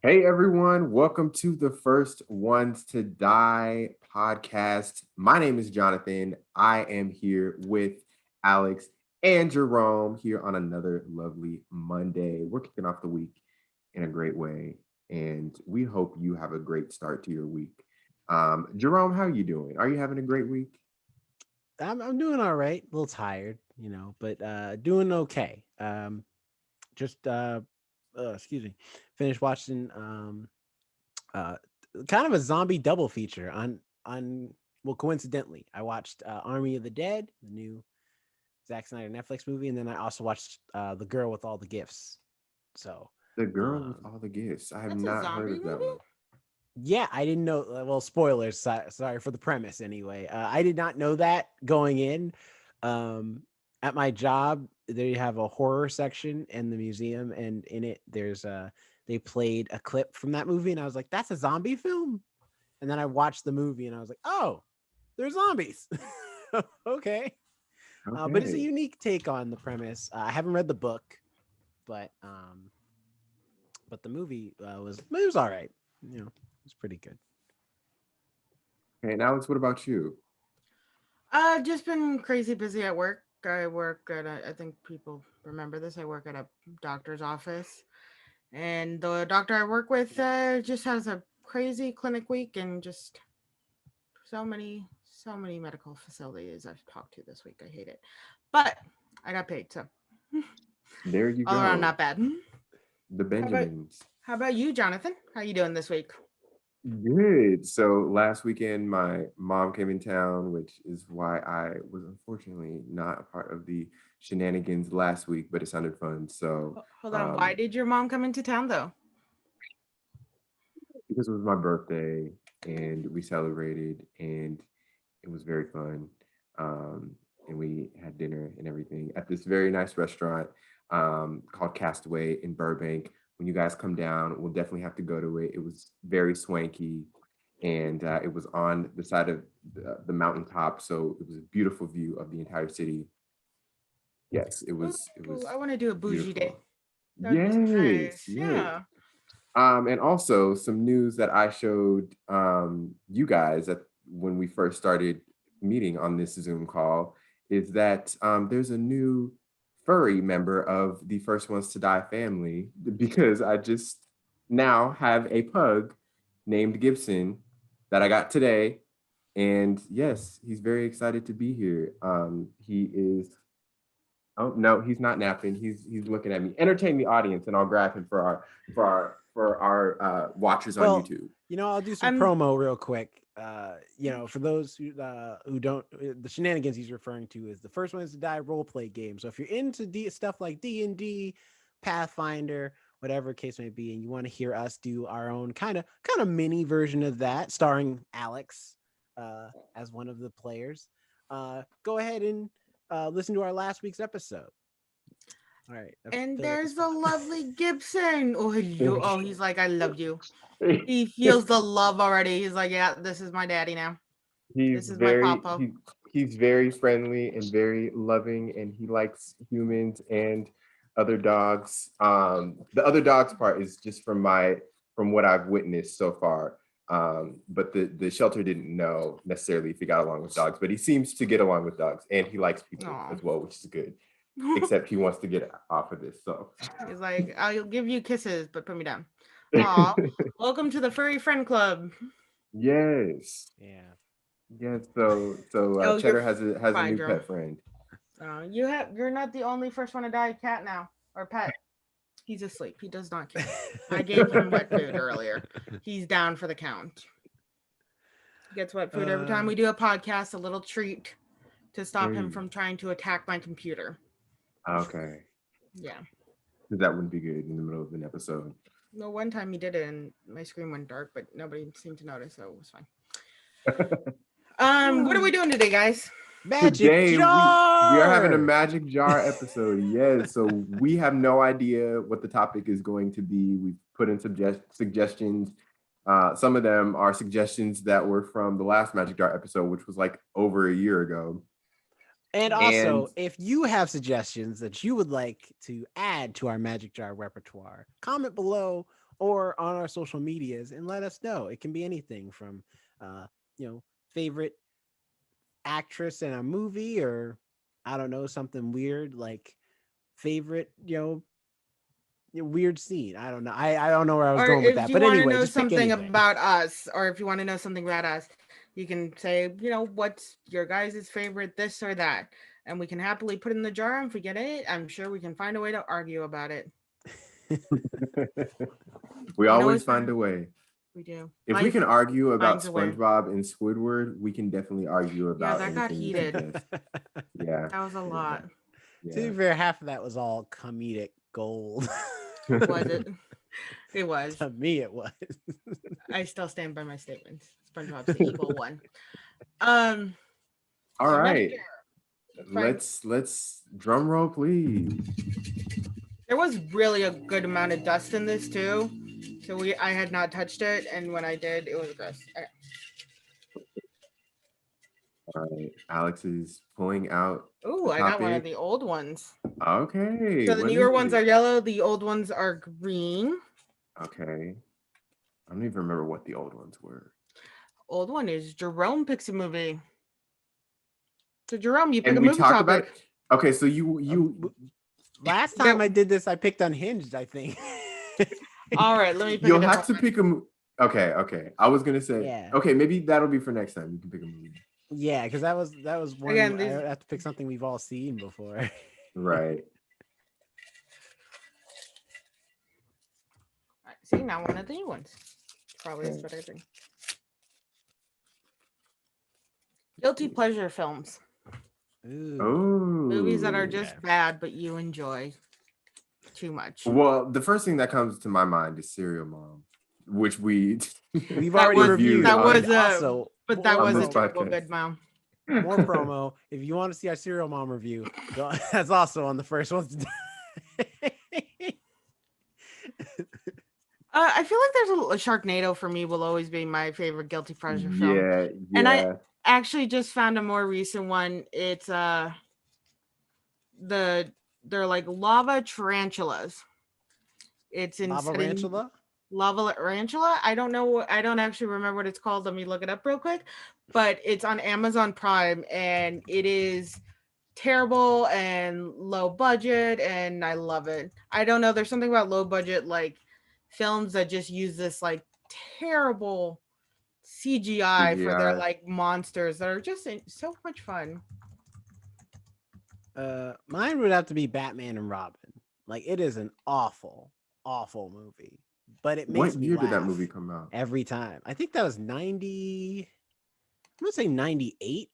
Hey everyone, welcome to the First Ones to Die podcast. My name is Jonathan. I am here with Alex and Jerome here on another lovely Monday. We're kicking off the week in a great way, and we hope you have a great start to your week. Jerome, how are you doing? Are you having a great week? I'm doing all right. A little tired, but doing okay. Just excuse me. Finished watching uh kind of a zombie double feature on well, coincidentally, I watched Army of the Dead, the new Zack Snyder Netflix movie, and then I also watched The Girl with All the Gifts. So, The Girl with um All the Gifts. I have That's a not heard zombie of that movie? one. yeah, I didn't know. Well, spoilers. Sorry for the premise. Anyway, I did not know that going in. Um, at my job, they have a horror section in the museum, and in it, they played a clip from that movie, and I was like, "That's a zombie film." And then I watched the movie, and I was like, "Oh, they're zombies." Okay, but it's a Okay. unique take on the premise. I haven't read the book, but the movie was all right. It's pretty good. Okay, and Alex, what about you? Just been crazy busy at work. I work at I think people remember this. I work at a doctor's office, and the doctor I work with just has a crazy clinic week, and just so many medical facilities I've talked to this week. I hate it, but I got paid, so There you all around go. not bad. The How about Benjamins. how about you, Jonathan? How you doing this week? Good. So last weekend, my mom came in town, which is why I was unfortunately not a part of the shenanigans last week, but it sounded fun. So, Hold on. Why um, did your mom come into town though? because it was my birthday and we celebrated and it was very fun. Um, and we had dinner and everything at this very nice restaurant called Castaway in Burbank. When you guys come down, we'll definitely have to go to it. It was very swanky and it was on the side of the mountaintop. So it was a beautiful view of the entire city. Yes, it was I want to do a bougie day. beautiful. That would be Yes, nice. yes. Yeah. And also some news that I showed you guys at when we first started meeting on this Zoom call is that there's a new furry member of the First Ones to Die family because I just now have a pug named Gibson that I got today. And yes, he's very excited to be here. He is. Oh no, he's not napping. He's looking at me. Entertain the audience, and I'll grab him for our watchers on Well, YouTube. I'll do some I'm promo real quick. For those who don't, the shenanigans he's referring to is the First Ones to Die role play game. So if you're into stuff like D&D, Pathfinder, whatever case may be, and you want to hear us do our own kind of mini version of that, starring Alex as one of the players, go ahead and listen to our last week's episode. All right, I and filled up the there's the spot. lovely Gibson. Oh, hello. Oh, he's like, I love you. He feels the love already. He's like, yeah, this is my daddy now. he's This is my very papa. he, he's very friendly and very loving, and he likes humans and other dogs. The other dogs part is just from what I've witnessed so far. But the shelter didn't know necessarily if he got along with dogs, but he seems to get along with dogs, and he likes people Aw. as well, which is good. Except he wants to get off of this. So He's like, I'll give you kisses, but put me down. Aw. Welcome to the furry friend club. yes, Yeah. yes. So Oh, you're Cheddar has a fine, new Jerome. pet friend. You're not the only first one to die cat now or pet. He's asleep. He does not care. I gave him wet food earlier. He's down for the count. He gets wet food every time uh, we do a podcast, a little treat to stop There him you from trying to attack my computer. go. Okay, Yeah. that wouldn't be good in the middle of an episode. No, one time he did it and my screen went dark, but nobody seemed to notice, so it was fine. What are we doing today, guys? Magic Today we are having a jar. magic jar episode. Yes, so we have no idea what the topic is going to be. We've put in suggestions. Some of them are suggestions that were from the last magic jar episode, which was like over a year ago. And And also, if you have suggestions that you would like to add to our Magic Jar repertoire, comment below or on our social medias and let us know. It can be anything from, uh, favorite actress in a movie, or I don't know, something weird like favorite, weird scene. I don't know. I don't know where I was Or going with if that. you But want to anyway, know just pick something anything. about us, or if you want to know something about us, you can say, what's your guys' favorite this or that, and we can happily put it in the jar. And if we get it, I'm sure we can find a way to argue about it. We You can always always find find. a way. We do. If we Life can argue about finds a way. SpongeBob and Squidward, we can definitely argue Yeah, about that got anything you heated. suggest. Yeah, That was a lot. To yeah. be fair, half of that was all comedic gold. Was it? It was. To me, it was. I still stand by my statements. SpongeBob's the evil one. Um, All so next right, year, Frank, let's drum roll, please. there was really a good amount of dust in this too. So I had not touched it, and when I did, it was gross. All right, Alex is pulling out Ooh, the I got one of topic. the old ones. Okay, So the what newer is ones it? are yellow, the old ones are green. Okay, I don't even remember what the old ones were. Old one is Jerome picks a movie. So Jerome, you pick And a we movie talk about topic. it. Okay, so you Last Yeah. time I did this, I picked Unhinged, I think. All right, let me pick a you'll different have to one. pick a. Okay. I was gonna say. Yeah. Okay, maybe that'll be for next time. You can pick a movie. Yeah, because that was one. Again, I have to pick something we've all seen before. Right. See, now one of the new ones. Probably is Okay. what I think. Guilty pleasure films. Ooh. Oh. Movies that are just Okay. bad, but you enjoy too much. Well, the first thing that comes to my mind is Serial Mom, which we We've That already was reviewed. that was and also but that more on was a this promo. terrible podcast. good mom. More promo. If you want to see our Serial Mom review, that's also on the first one. I feel like there's a Sharknado for me will always be my favorite guilty pleasure film. Yeah, And I yeah. actually just found a more recent one. It's they're like lava tarantulas. It's in Lava setting Rantula? lava tarantula. I don't know. I don't actually remember what it's called. Let me look it up real quick. But it's on Amazon Prime, and it is terrible and low budget, and I love it. I don't know. There's something about low budget like films that just use this like terrible CGI for their CGI. like monsters that are just so much fun. Mine would have to be Batman and Robin. Like, it is an awful, awful movie, but it makes What me year did that laugh movie come out? every time. I think that was 90. I'm gonna say 98,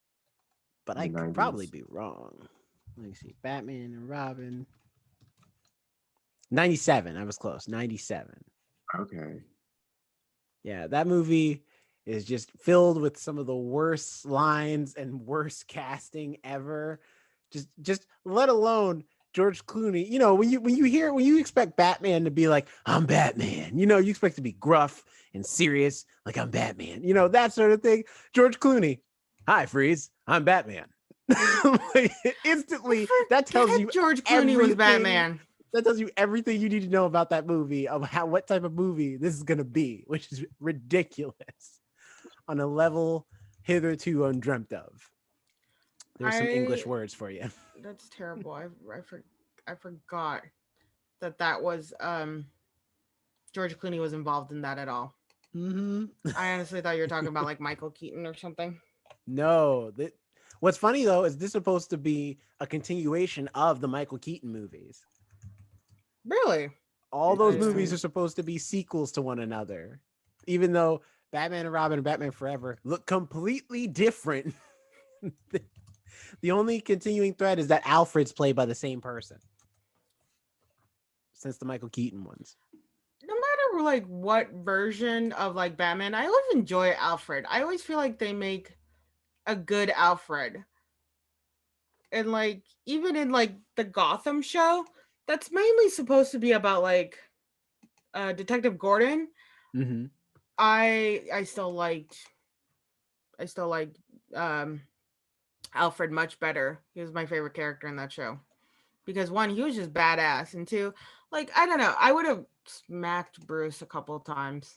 but In I the could probably 90s. be wrong. Let me see. Batman and Robin. 97. I was close. 97. Okay. Yeah, that movie is just filled with some of the worst lines and worst casting ever. Just let alone George Clooney. When you expect Batman to be like, I'm Batman, you expect to be gruff and serious, like I'm Batman, that sort of thing. George Clooney, hi Freeze, I'm Batman. Like, instantly, that tells you George Clooney was everything. Batman. That tells you everything you need to know about that movie, of what type of movie this is gonna be, which is ridiculous on a level hitherto undreamt of. There's some English words for you. That's terrible. I forgot that was George Clooney was involved in that at all. Mm-hmm. I honestly thought you were talking about like Michael Keaton or something. No, what's funny though is this is supposed to be a continuation of the Michael Keaton movies. Really? All those movies Interesting. are supposed to be sequels to one another, even though Batman and Robin and Batman Forever look completely different. The only continuing thread is that Alfred's played by the same person since the Michael Keaton ones. No matter like what version of like Batman, I always enjoy Alfred. I always feel like they make a good Alfred. And like even in like the Gotham show, that's mainly supposed to be about like Detective Gordon. Mm-hmm. I still liked Alfred much better. He was my favorite character in that show. Because one, he was just badass, and two, like I don't know, I would have smacked Bruce a couple of times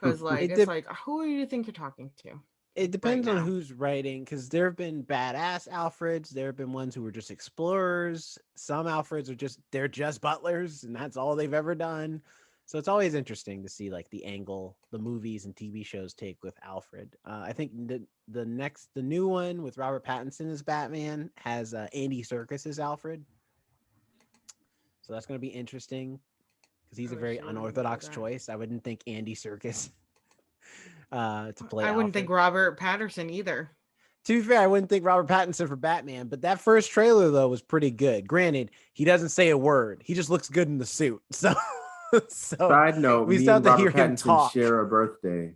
because It it's dep- like, who do you think you're talking to? it depends on now. who's writing, because there have been badass Alfreds, there have been ones who were just explorers. Some Alfreds are they're just butlers, and that's all they've ever done. So it's always interesting to see like the angle the movies and TV shows take with Alfred. I think the new one with Robert Pattinson as Batman has Andy Serkis as Alfred. So that's going to be interesting because he's I a wish very they wouldn't do unorthodox that. choice. I wouldn't think Andy Serkis to play I wouldn't Alfred. think Robert Patterson either. To be fair, I wouldn't think Robert Pattinson for Batman, but that first trailer though was pretty good. Granted, he doesn't say a word; he just looks good in the suit. So, Side note: we me still and have to hear Robert him Pattinson talk. share a birthday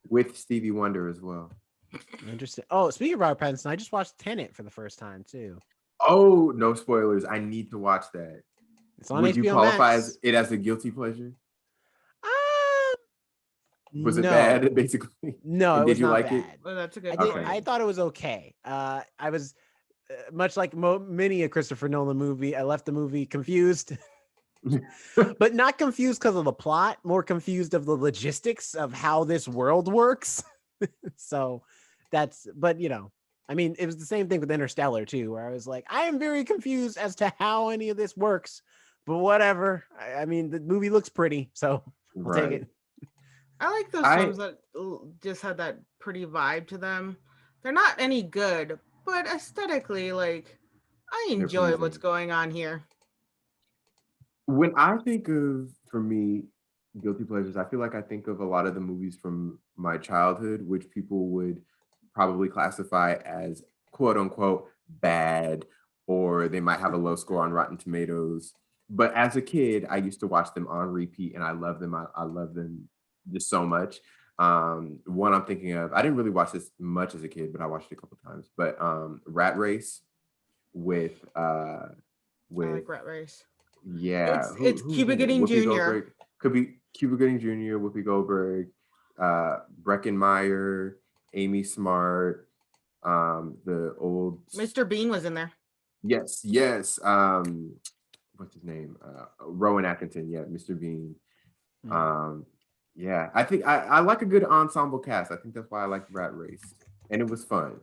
with Stevie Wonder as well. Interesting. Oh, speaking of Robert Pattinson, I just watched Tenet for the first time too. Oh, no spoilers! I need to watch that. It's on Would you HBO qualify Max. it as a guilty pleasure? Was it No. bad, basically? No, And it did was you not like bad. it? Well, that's a good I point. I thought it was okay. I was much like many a Christopher Nolan movie. I left the movie confused, but not confused because of the plot. More confused of the logistics of how this world works. So but I mean, it was the same thing with Interstellar too, where I was like, I am very confused as to how any of this works, but whatever. I mean, the movie looks pretty, so I'll take it. I like those films that just had that pretty vibe to them. They're not any good, but aesthetically, like, I enjoy what's going on here. When I think of, for me, guilty pleasures, I feel like I think of a lot of the movies from my childhood, which people would probably classify as quote unquote bad, or they might have a low score on Rotten Tomatoes. But as a kid, I used to watch them on repeat, and I love them. I love them just so much. One I'm thinking of, I didn't really watch this much as a kid, but I watched it a couple times. But Rat Race with I like Rat Race. yeah, It's who's Cuba in it? Gooding Whoopi Jr. Goldberg. Could be Cuba Gooding Jr., Whoopi Goldberg, Breckenmeyer, Amy Smart, the old Mr. Bean was in there. yes. What's his name? Rowan Atkinson, yeah, Mr. Bean. Yeah, I think I like a good ensemble cast. I think that's why I like Rat Race. And it was fun.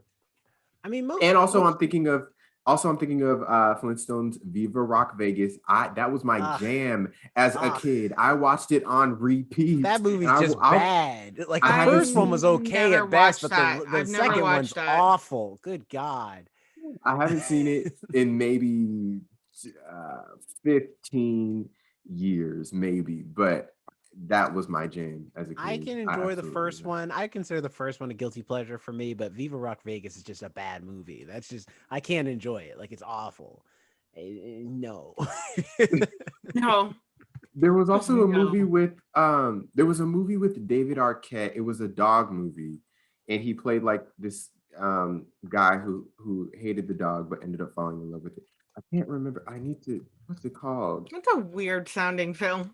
I mean, I'm thinking of Flintstones Viva Rock Vegas. That was my jam as a kid. I watched it on repeat. That movie's just bad. Like the first one was okay at best, but the second one's awful. Good God. I haven't seen it in maybe 15 years, maybe, but that was my jam as a kid. I can enjoy the first one. I consider the first one a guilty pleasure for me, but Viva Rock Vegas is just a bad movie. That's just, I can't enjoy it. Like, it's awful. No. No. There was also a movie with David Arquette. It was a dog movie, and he played like this guy who hated the dog but ended up falling in love with it. I can't remember. What's it called? It's a weird sounding film.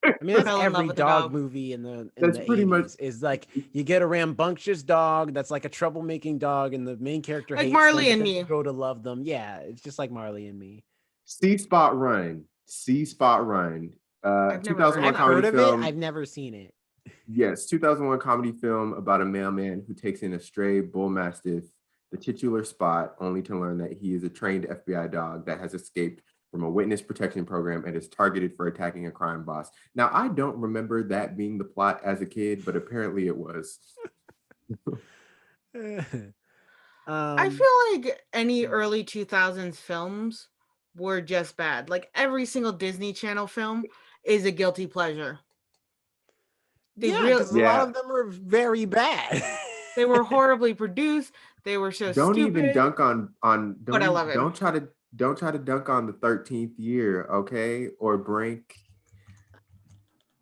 I mean, that's every dog movie in the pretty 80s. Much is like you get a rambunctious dog that's like a troublemaking dog, and the main character like hates Marley them, and Me. Grow to love them. Yeah, it's just like Marley and Me. C Spot Run. 2001 comedy film. I've never seen it. Yes, 2001 comedy film about a mailman who takes in a stray bull mastiff, the titular Spot, only to learn that he is a trained FBI dog that has escaped from a witness protection program and is targeted for attacking a crime boss. Now, I don't remember that being the plot as a kid, but apparently it was. I feel like any early 2000s films were just bad. Like every single Disney Channel film is a guilty pleasure. A lot of them are very bad. They were horribly produced. They were so don't stupid. Even dunk on but I love it. Don't try to dunk on the 13th year, okay? Or Brink.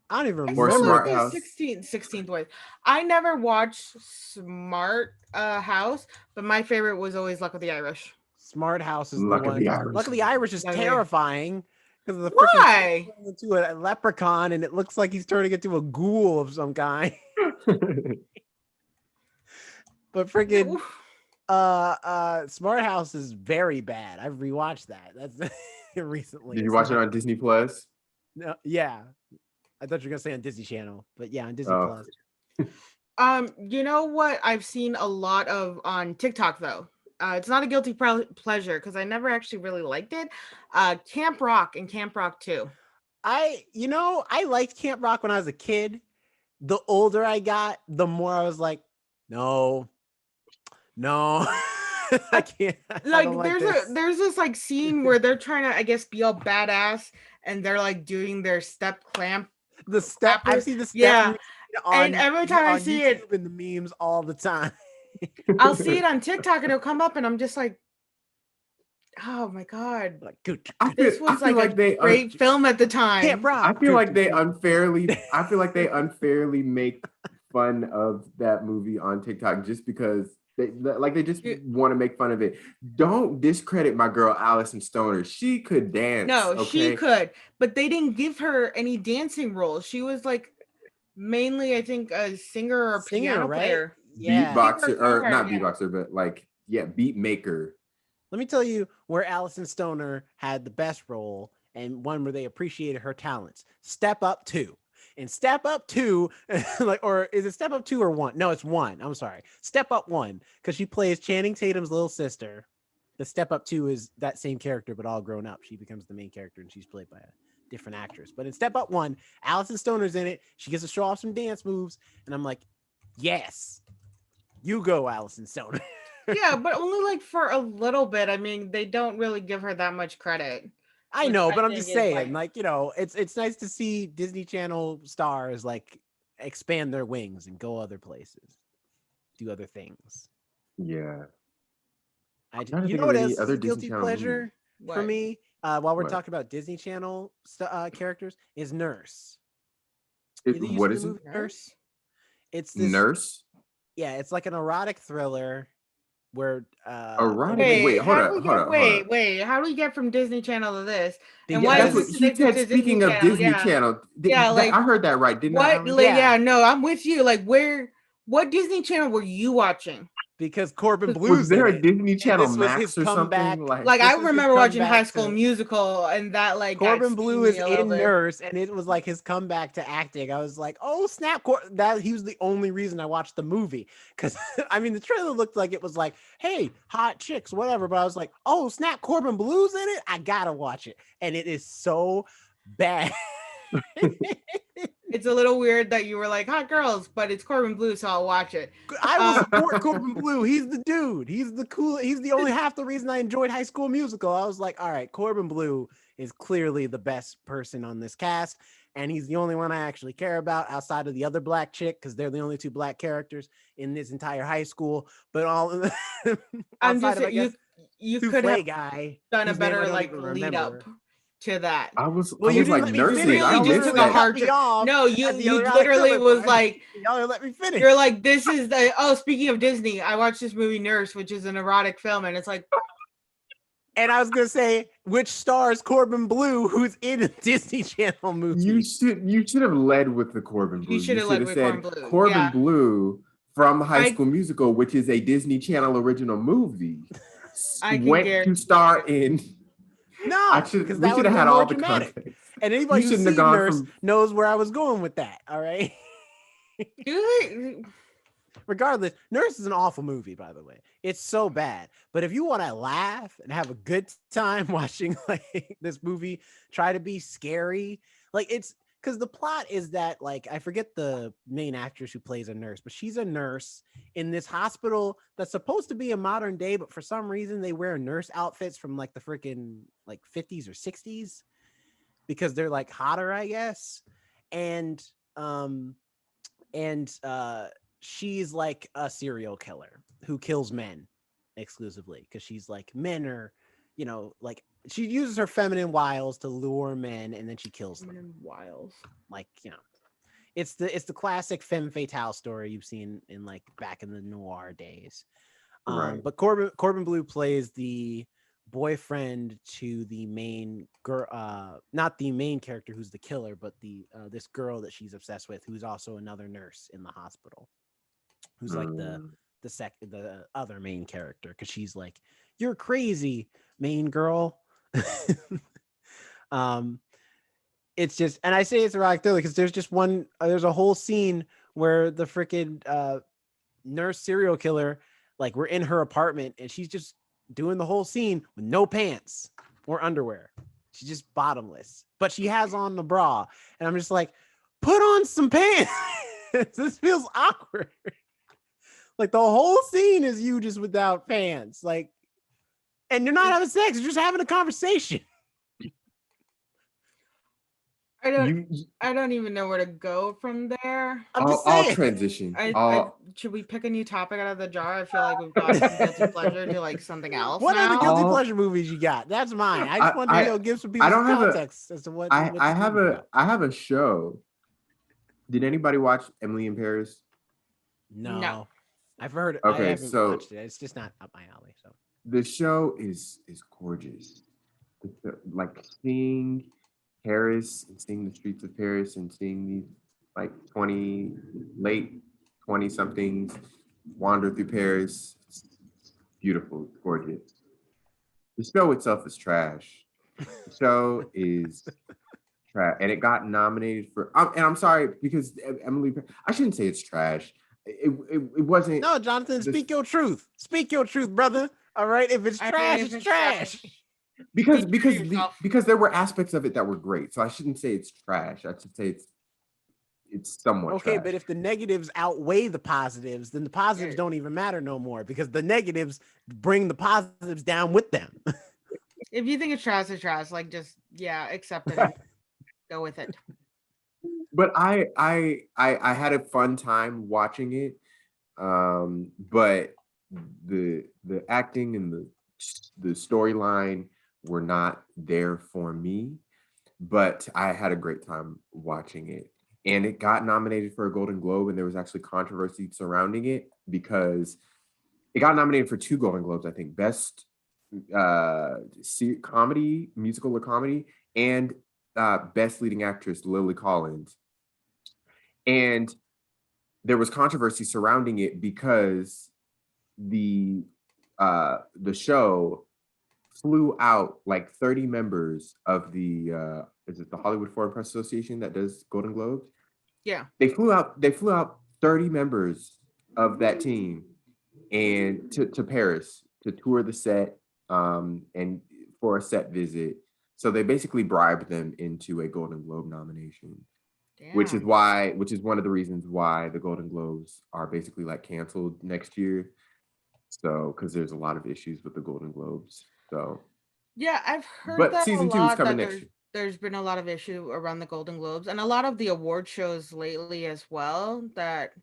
I don't even remember. Smart House. 16th way. I never watched Smart House, but my favorite was always Luck of the Irish. Smart House is Luck the one. Luck of the Irish is terrifying because the why into a leprechaun and it looks like he's turning into a ghoul of some kind. But freaking Smart House is very bad. I've rewatched that. That's recently. Did you watch it on Disney Plus? No, yeah. I thought you were gonna say on Disney Channel, but yeah, on Disney Oh, Plus. You know what I've seen a lot of on TikTok though. It's not a guilty pleasure because I never actually really liked it. Camp Rock and Camp Rock 2. I liked Camp Rock when I was a kid. The older I got, the more I was like, no, no, I can't. I don't Like like this. there's this like scene where they're trying to, I guess, be all badass and they're like doing their step clamp. The step I've Clappers. seen the step Yeah. routine And on every time I on see it, YouTube and the memes all the time. I'll see it on TikTok and it'll come up and I'm just like, oh my god. Like, good, I good. feel This I was feel like a like they great film at the Camp time. I Rock. feel Good, like good, they good. unfairly I feel like they unfairly make fun of that movie on TikTok just because they just You- want to make fun of it. Don't discredit my girl Allison Stoner. She could dance, No, she okay? could, but they didn't give her any dancing roles. She was like mainly, I think, a singer or Singer, piano right? player. Yeah. Beatboxer or Songwriter, not yeah. beatboxer, but like beat maker. Let me tell you where Allison Stoner had the best role and one where they appreciated her talents. Step Up 2. And Step Up 2, like, or is it Step Up 2 or 1? No, it's 1. I'm sorry. Step Up 1, because she plays Channing Tatum's little sister. The Step Up 2 is that same character, but all grown up. She becomes the main character and she's played by a different actress. But in Step Up 1, Allison Stoner's in it. She gets to show off some dance moves. And I'm like, yes, you go, Allison Stoner. Yeah, but only like for a little bit. I mean, they don't really give her that much credit. I Which know, I but I'm think just is saying, like, like, it's nice to see Disney Channel stars like expand their wings and go other places, do other things. Yeah. I, I'm trying to you think know of what any else is other a Disney guilty Channel movies. pleasure for what? me? While we're What? talking about Disney Channel characters, is Nurse. Either you What seen the is it? movie Nurse? It's this, Nurse? yeah, it's like an erotic thriller where a Erotic? woman, Wait, Wait, hold how do up, we hold get? up, hold up. Wait. How do we get from Disney Channel to this? And Yeah, why is that's what this because he connected said. to Disney Speaking of Channel? Disney Yeah, Channel, yeah. I Like heard that right, didn't I, what? Alex? Like, yeah, yeah, no, I'm with you. Like, what Disney Channel were you watching? because Corbin Was Blue's there in a it, Disney and Channel this was his Max or something? comeback. Like, Like, I This was his remember watching High comeback School to Musical, and that like got Corbin Blue steamy is a little in bit. Nurse, and it was like his comeback to acting. I was like, oh snap! That he was the only reason I watched the movie, because I mean the trailer looked like it was like, hey, hot chicks, whatever. But I was like, oh snap! Corbin Blue's in it. I gotta watch it, and it is so bad. It's a little weird that you were like hot girls, but it's Corbin Blue, so I'll watch it. I will Um, support Corbin Blue. He's the dude. He's the cool. He's the only half the reason I enjoyed High School Musical. I was like, all right, Corbin Blue is clearly the best person on this cast, and he's the only one I actually care about outside of the other black chick because they're the only two black characters in this entire high school. But all I'm outside just of, I guess, you could Souffle have guy, done a whose name I better don't like even lead up remember. to that. I Well, you was didn't like let me You nurses. finish. I really Y'all just missed took literally a that. cut hard me turn. off No, at the you erotic literally thriller was part. like, Y'all didn't let me finish. you're like, this is the speaking of Disney, I watched this movie Nurse, which is an erotic film, and it's like, And I was gonna say, which stars Corbin Blue, who's in a Disney Channel movie. You should have led with the Corbin you Blue. should You have should led have with Corbin said Blue. Corbin Yeah. Blue from High I- School Musical, which is a Disney Channel original movie, I can went to guarantee star in. No, We because that should would have have had been more all the dramatic. context. And anybody You who's shouldn't have seen gone Nurse from. knows where I was going with that. All right. do they? Regardless, Nurse is an awful movie, by the way. It's so bad. But if you want to laugh and have a good time watching like this movie, try to be scary. Like it's because the plot is that like I forget the main actress who plays a nurse, but she's a nurse in this hospital that's supposed to be a modern day, but for some reason they wear nurse outfits from like the freaking like 50s or 60s because they're like hotter, I guess. And um and she's like a serial killer who kills men exclusively because she's like men are, like she uses her feminine wiles to lure men and then she kills them. Wiles. Like, it's the classic femme fatale story you've seen in like back in the noir days. Right. But Corbin Blue plays the boyfriend to the main girl, not the main character who's the killer, but the this girl that she's obsessed with, who's also another nurse in the hospital, who's like the other main character, because she's like, you're crazy, main girl. um it's just, and I say it's erotic thriller because there's just there's a whole scene where the freaking nurse serial killer, like we're in her apartment and she's just doing the whole scene with no pants or underwear. She's just bottomless, but she has on the bra. And I'm just like, put on some pants. This feels awkward. Like the whole scene is you just without pants. Like, and you're not having sex, you're just having a conversation. I don't even know where to go from there. I'll transition. Should we pick a new topic out of the jar? I feel like we've gone from guilty pleasure to like something else. What now. other guilty pleasure movies you got? That's mine. I just want to give some people some context as to what. I have a show. Did anybody watch Emily in Paris? No. I've heard. Okay, I haven't watched it. It's just not up my alley. So the show is gorgeous. Like seeing Paris and seeing the streets of Paris and seeing these like late 20 somethings wander through Paris. It's beautiful, gorgeous. The show itself is trash. The show is trash, and it got nominated for. And I'm sorry because Emily. I shouldn't say it's trash. It wasn't. No, Jonathan, speak your truth. Speak your truth, brother. All right, if it's trash, it's trash. Because there were aspects of it that were great, so I shouldn't say it's trash. I should say it's somewhat okay. trash. But if the negatives outweigh the positives, then the positives don't even matter no more because the negatives bring the positives down with them. If you think it's trash, it's trash. Like just accept it. And go with it. But I had a fun time watching it, but the acting and the storyline were not there for me. But I had a great time watching it, and it got nominated for a Golden Globe, and there was actually controversy surrounding it because it got nominated for 2 Golden Globes, I think, best comedy, musical or comedy, and best leading actress Lily Collins. And there was controversy surrounding it because the show flew out like 30 members of the is it the Hollywood Foreign Press Association that does Golden Globes? Yeah. They flew out 30 members of that team and to Paris to tour the set and for a set visit. So they basically bribed them into a Golden Globe nomination. Damn. Which is one of the reasons why the Golden Globes are basically like canceled next year. So, because there's a lot of issues with the Golden Globes. So, yeah, I've heard that season 2 is coming next year. There's been a lot of issue around the Golden Globes and a lot of the award shows lately as well that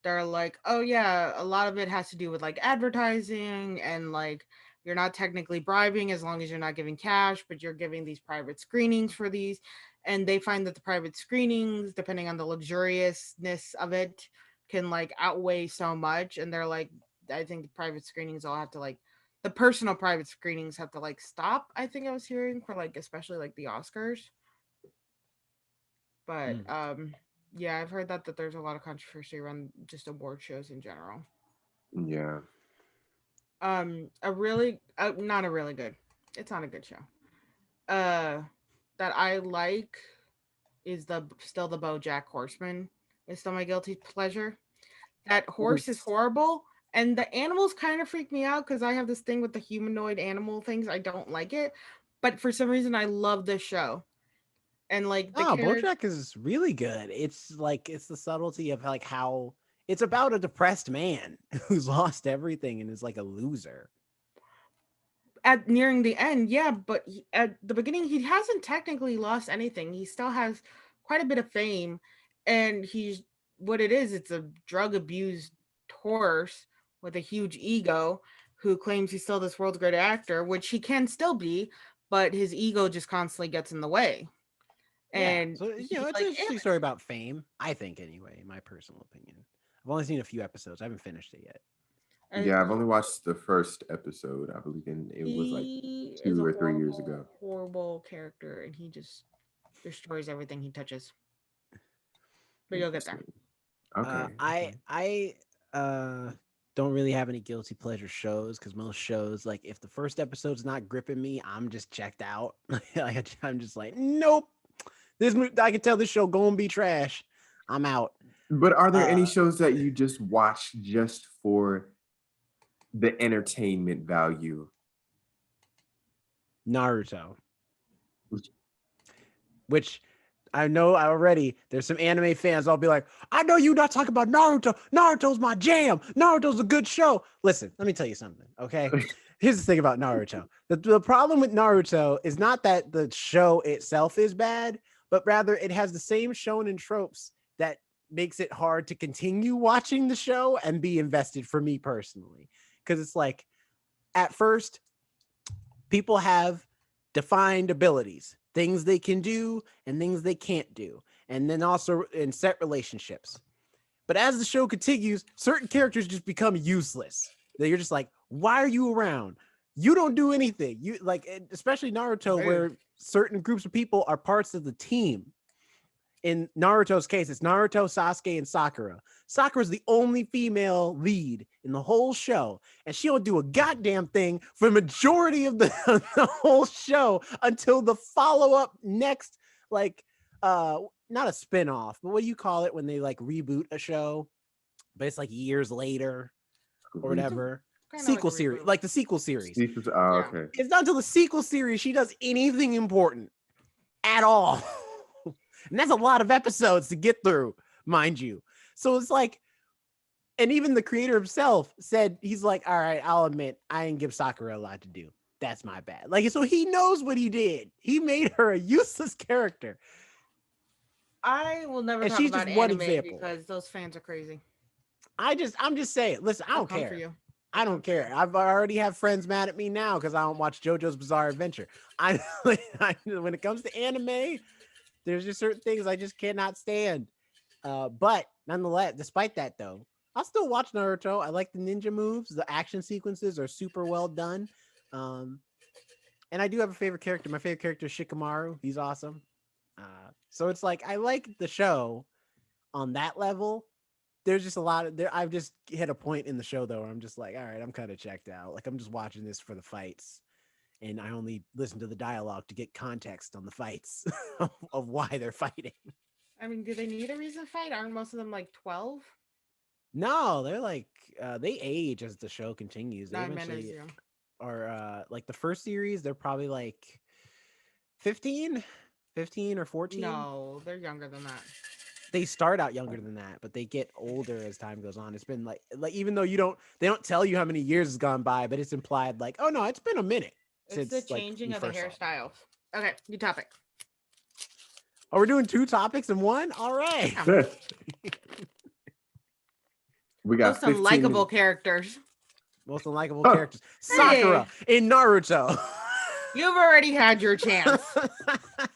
they're like, oh yeah, a lot of it has to do with like advertising and like you're not technically bribing as long as you're not giving cash, but you're giving these private screenings for these. And they find that the private screenings, depending on the luxuriousness of it, can like outweigh so much. And they're like, I think the private screenings all have to like, the personal private screenings have to like stop. I think I was hearing for like, especially like the Oscars. But yeah, I've heard that there's a lot of controversy around just award shows in general. Yeah. Not a really good. It's not a good show. That I like is still the Bojack Horseman. It's still my guilty pleasure. That horse is horrible, and the animals kind of freak me out because I have this thing with the humanoid animal things. I don't like it, but for some reason I love this show. And like Bojack is really good. It's like it's the subtlety of like how it's about a depressed man who's lost everything and is like a loser. At nearing the end, yeah, but at the beginning he hasn't technically lost anything. He still has quite a bit of fame, and it's a drug abused horse with a huge ego who claims he's still this world's greatest actor, which he can still be, but his ego just constantly gets in the way. And so, it's an interesting story about fame, I think, anyway, in my personal opinion. I've only seen a few episodes. I haven't finished it yet. Yeah, I've only watched the first episode, I believe, and it was like 2 or 3 years ago. Horrible character, and he just destroys everything he touches. But you'll get there. Okay. I don't really have any guilty pleasure shows because most shows, like if the first episode's not gripping me, I'm just checked out. I'm just like, nope, I can tell this show gonna be trash. I'm out. But are there any Uh, shows that you just watch just for the entertainment value? Naruto, which I know already there's some anime fans. I'll be like, I know you not talking about Naruto. Naruto's my jam. Naruto's a good show. Listen, let me tell you something, okay? Here's the thing about Naruto. The problem with Naruto is not that the show itself is bad, but rather it has the same shonen tropes that makes it hard to continue watching the show and be invested for me personally. Because it's like, at first, people have defined abilities, things they can do and things they can't do, and then also in set relationships. But as the show continues, certain characters just become useless. That you're just like, why are you around? You don't do anything. You like, especially Naruto, where certain groups of people are parts of the team. In Naruto's case, it's Naruto, Sasuke, and Sakura. Sakura's the only female lead in the whole show, and she don't do a goddamn thing for the majority of the whole show until the follow-up next, like, not a spin-off, but what do you call it when they like reboot a show, but it's like years later or whatever. Sequel series, like the sequel series. Okay. It's not until the sequel series she does anything important at all. And that's a lot of episodes to get through, mind you. So it's like, and even the creator himself said, he's like, all right, I'll admit, I didn't give Sakura a lot to do. That's my bad. Like, so he knows what he did. He made her a useless character. I will never And talk she's about just one anime example. because those fans are crazy. I'm just saying, listen, I I'll don't come care. for you. I don't care. I've already have friends mad at me now because I don't watch JoJo's Bizarre Adventure. When it comes to anime, there's just certain things I just cannot stand. But nonetheless, despite that though, I'll still watch Naruto. I like the ninja moves. The action sequences are super well done. And I do have a favorite character. My favorite character is Shikamaru. He's awesome. So it's like I like the show on that level. There's just a lot of there. I've just hit a point in the show though where I'm just like, all right, I'm kind of checked out. Like I'm just watching this for the fights, and I only listen to the dialogue to get context on the fights of why they're fighting. I mean, do they need a reason to fight? Aren't most of them like 12? No, they're like they age as the show continues. They 9 minutes. eventually are like the first series, they're probably like 15 or 14. No, they're younger than that. They start out younger than that, but they get older as time goes on. It's been like even though they don't tell you how many years has gone by, but it's implied like, oh no, it's been a minute. It's the changing of the hairstyles. Okay, new topic. Oh, we're doing 2 topics in one? All right. We got some likable characters. Most unlikable characters. Sakura in Naruto. You've already had your chance.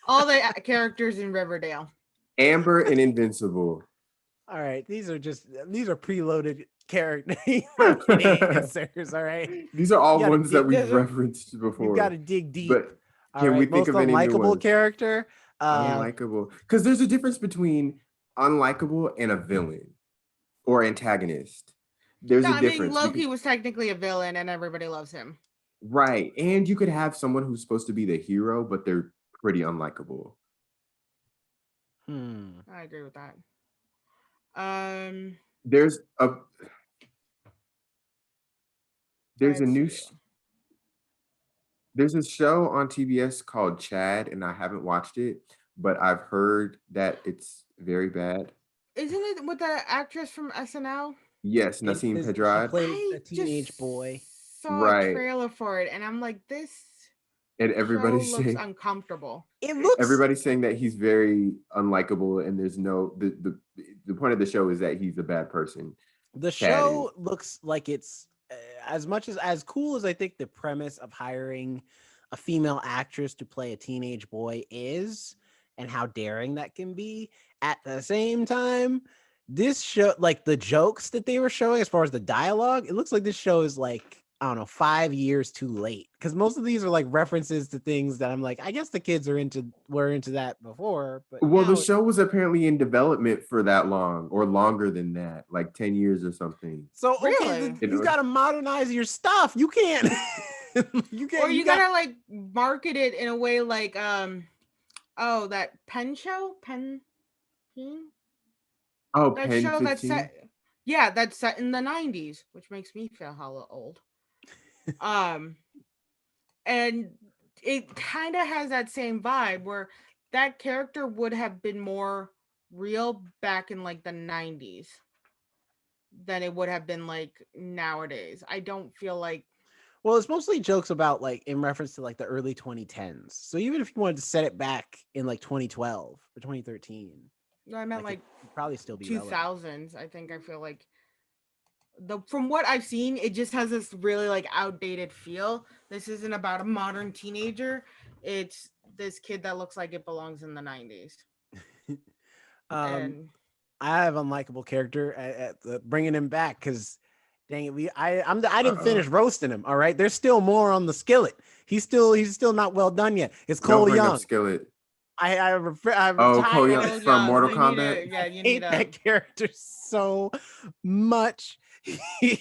All the characters in Riverdale. Amber and Invincible. All right, these are preloaded character answers. All right, these are all ones that we've referenced before. You got to dig deep. But can we think of any new ones? Character? Unlikable, because there's a difference between unlikable and a villain or antagonist. There's a difference. I mean, Loki was technically a villain, and everybody loves him. Right, and you could have someone who's supposed to be the hero, but they're pretty unlikable. I agree with that. There's a show on TBS called Chad, and I haven't watched it, but I've heard that it's very bad. Isn't it with the actress from SNL? Yes, Nasim Pedrad. Played a teenage boy. Saw a trailer for it, and I'm like, this. And everybody's looks saying uncomfortable. Everybody's saying that he's very unlikable, and there's no the point of the show is that he's a bad person. The show looks like it's as cool as I think the premise of hiring a female actress to play a teenage boy is, and how daring that can be. At the same time, this show, like the jokes that they were showing as far as the dialogue, it looks like this show is like, I don't know, 5 years too late, because most of these are like references to things that I'm like, I guess the kids were into that before. But the show was apparently in development for that long, or longer than that, like 10 years or something. So okay, you got to modernize your stuff. You can't. You gotta like market it in a way like Oh, that Pen show? Pen? Oh, That Pen show that's 15. set, yeah, that's set in the 90s, which makes me feel hella old. Um, and it kind of has that same vibe where that character would have been more real back in like the 90s than it would have been like nowadays. I don't feel like Well, it's mostly jokes about like in reference to like the early 2010s. So even if you wanted to set it back in like 2012 or 2013, I meant like it like would probably still be relevant. 2000s. I feel like the from what I've seen, it just has this really like outdated feel. This isn't about a modern teenager. It's this kid that looks like it belongs in the 90s. um, And I have unlikable character at bringing him back because, dang it, I didn't Uh-oh. finish roasting him. All right, there's still more on the skillet. He's still not well done yet. It's Don't Cole bring up Young. Skillet. I'm Oh, tired. Cole oh from yeah, Mortal you need Kombat. a yeah, I you need hate a that character so much. He's,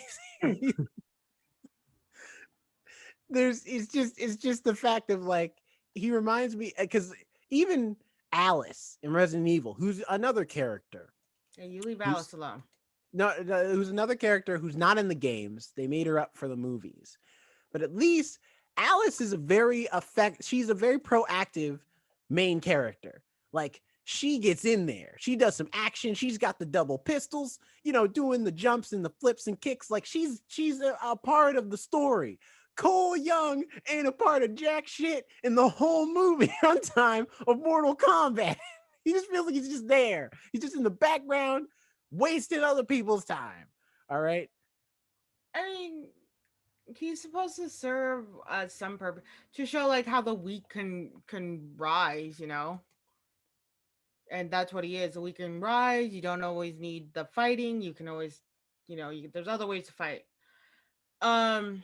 it's just the fact of like he reminds me because even Alice in Resident Evil, who's another character, yeah, you leave who's Alice alone. no, who's another character who's not in the games. They made her up for the movies, but at least Alice is a she's a very proactive main character. Like she gets in there, she does some action. She's got the double pistols, doing the jumps and the flips and kicks. Like she's a part of the story. Cole Young ain't a part of jack shit in the whole movie runtime of Mortal Kombat. He just feels like he's just there. He's just in the background, wasting other people's time. All right. I mean, he's supposed to serve some purpose to show like how the weak can rise, and that's what he is. The weak can rise. You don't always need the fighting. You can always, there's other ways to fight. Um,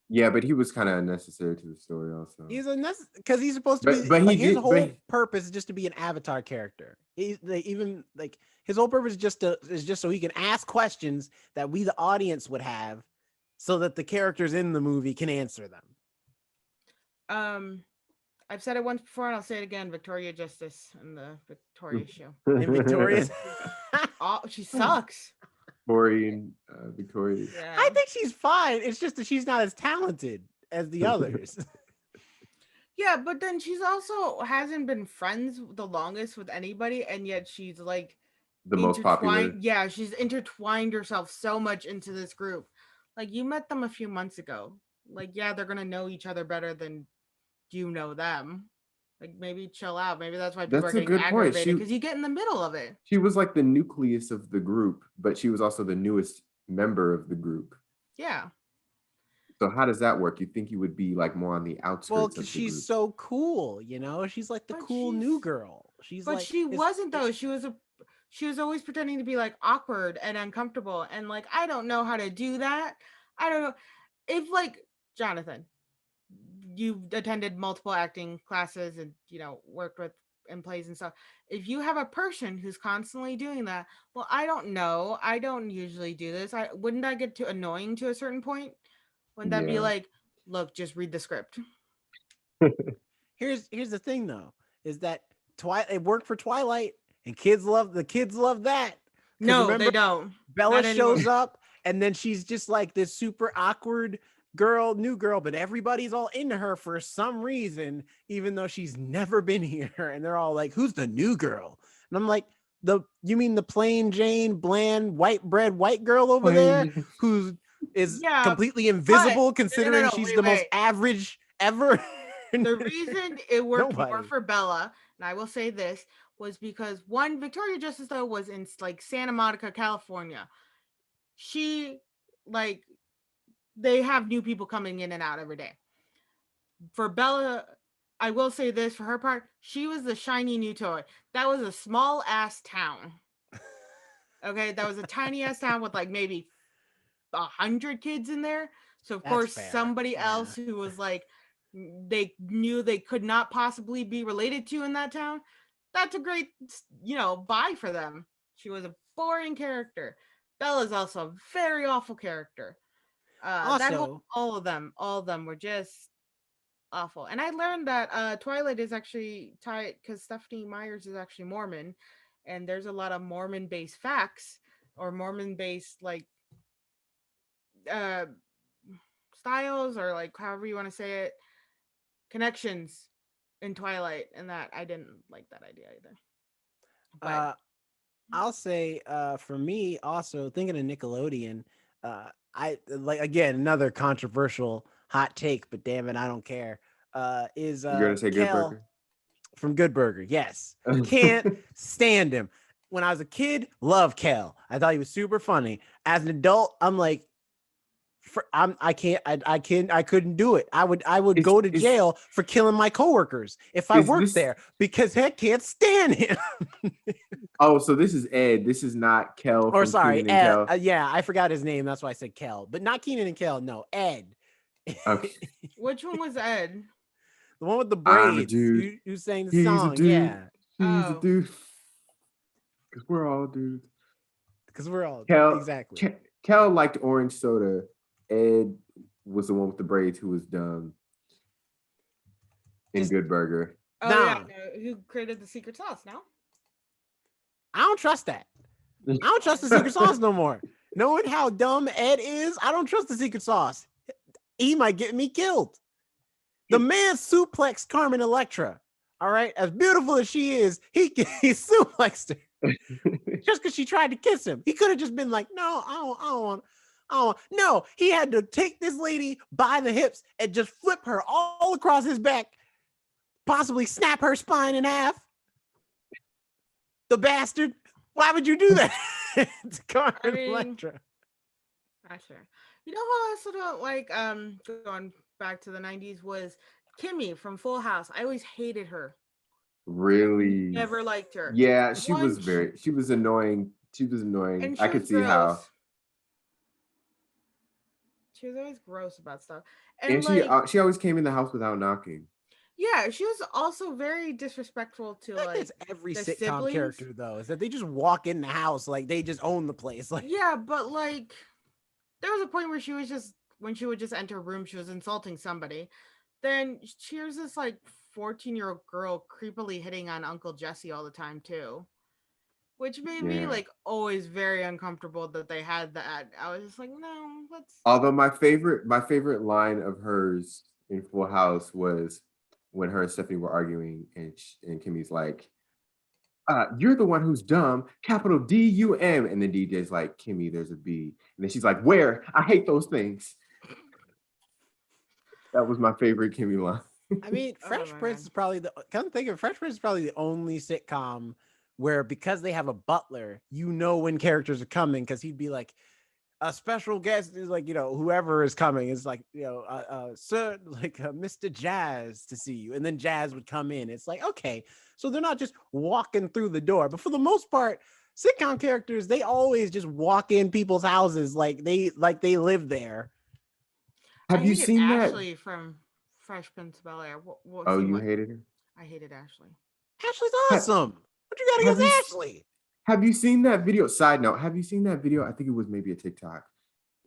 Yeah, but he was kind of unnecessary to the story also. He's because he's supposed to be But he like his did. whole purpose is just to be an avatar character. Even like his whole purpose is just so he can ask questions that we the audience would have, so that the characters in the movie can answer them. um, I've said it once before, and I'll say it again. Victoria Justice in the Victoria show. And Victoria's, Oh, she sucks. Maureen, Victoria. Yeah. I think she's fine. It's just that she's not as talented as the others. Yeah, but then she's also hasn't been friends the longest with anybody, and yet she's like The most popular. intertwined. Yeah, she's intertwined herself so much into this group. Like you met them a few months ago. Like, yeah, they're gonna know each other better than you know them. Like maybe chill out. Maybe that's why people are That's a getting good point. aggravated because you get in the middle of it. She was like the nucleus of the group, but she was also the newest member of the group. Yeah. So how does that work? You think you would be like more on the outskirts Well, of the she's group? so cool, she's like the But cool new girl. She's But like, she wasn't though. She was always pretending to be like awkward and uncomfortable and like I don't know how to do that. I don't know if like Jonathan, you attended multiple acting classes and worked with in plays and stuff. If you have a person who's constantly doing that, well, I don't know. I don't usually do this. I wouldn't that get too annoying to a certain point? Wouldn't that be Yeah. like, look, just read the script? here's the thing though, is that it worked for Twilight, and the kids love that. No, Remember, they don't. Bella Not anymore. shows up, and then she's just like this super awkward new girl, but everybody's all into her for some reason, even though she's never been here. And they're all like, "Who's the new girl?" And I'm like, you mean the plain Jane, bland, white bread white girl over there, who is Yeah, completely invisible, but considering no, she's wait, the most wait. average ever? The reason it worked more Nobody. for Bella, and I will say this, was because one, Victoria Justice though was in like Santa Monica, California. She like they have new people coming in and out every day. For Bella, I will say this for her part, she was the shiny new toy. That was a small ass town. Okay, that was a tiny ass town with like maybe 100 kids in there. So of That's course fair. somebody Yeah. else who was like they knew they could not possibly be related to in that town. That's a great, buy for them. She was a boring character. Bella's also a very awful character. That whole Also, all of them were just awful. And I learned that Twilight is actually tied because Stephanie Myers is actually Mormon, and there's a lot of Mormon based facts or Mormon based like uh styles or like however you want to say it, connections in Twilight, and that I didn't like that idea either. But Uh, I'll say for me also thinking of Nickelodeon, I like again another controversial hot take, but damn it, I don't care. Is You're gonna say Good Kel Burger? from Good Burger? Yes, can't stand him. When I was a kid, love Kel. I thought he was super funny. As an adult, I'm like, I couldn't do it. I would Is go to is jail for killing my coworkers if I is worked this? there because I can't stand him. Oh, so this is Ed. This is not Kel Or from sorry, Keenan and Kel. yeah, I forgot his name. That's why I said Kel, but not Keenan and Kel. No, Ed, Okay, the which one was Ed? one with the I'm a braids dude. who sang the He's a song. dude. Yeah, She's a Oh, dude. Because we're all dudes. because we're all Kel, exactly. Kel liked orange soda. Ed was the one with the braids who was dumb in Just Good Burger. oh yeah, nah. no, who created the secret sauce? Now, I don't trust that. I don't trust the secret sauce no more. Knowing how dumb Ed is, I don't trust the secret sauce. He might get me killed. The man suplexed Carmen Electra. All right, as beautiful as she is, he suplexed her just because she tried to kiss him. He could have just been like, "No, I don't want." No, he had to take this lady by the hips and just flip her all across his back, possibly snap her spine in half. The bastard! Why would you do that to I Carmen mean, Electra? sure. You know who I also don't like? Going back to the '90s was Kimmy from Full House. I always hated her. Really? Never liked her. Yeah, One, she was annoying. She was annoying. and I she could was see how. gross. She was always gross about stuff. And And like, she always came in the house without knocking. yeah, she was also very disrespectful to I think that's like every the sitcom siblings. character though, is that they just walk in the house like they just own the place. Like, Yeah, but like there was a point where she was just when she would just enter a room, she was insulting somebody. Then here's this like 14-year-old girl creepily hitting on Uncle Jesse all the time too. Which made me Yeah. like always very uncomfortable that they had that. I was just like, no, let's Although my favorite line of hers in Full House was when her and Stephanie were arguing, and Kimmy's like, "You're the one who's dumb, capital DUM," and then DJ's like, "Kimmy, there's a B," and then she's like, "Where? I hate those things." That was my favorite Kimmy line. I mean, oh Fresh my Prince god. is probably the come think of Fresh Prince is probably the only sitcom where because they have a butler, you know when characters are coming because he'd be like, a special guest is like, whoever is coming is like, sir, like Mr. Jazz to see you. And then Jazz would come in. It's like, okay, so they're not just walking through the door, but for the most part, sitcom characters, they always just walk in people's houses like they live there. I Have you hated seen that? Ashley from Fresh Prince of Bel Air. What Oh, see you what hated her? I hated Ashley. Ashley's Ha- awesome. What you got Have against you Ashley? have you seen that video? Side note, have you seen that video? I think it was maybe a TikTok.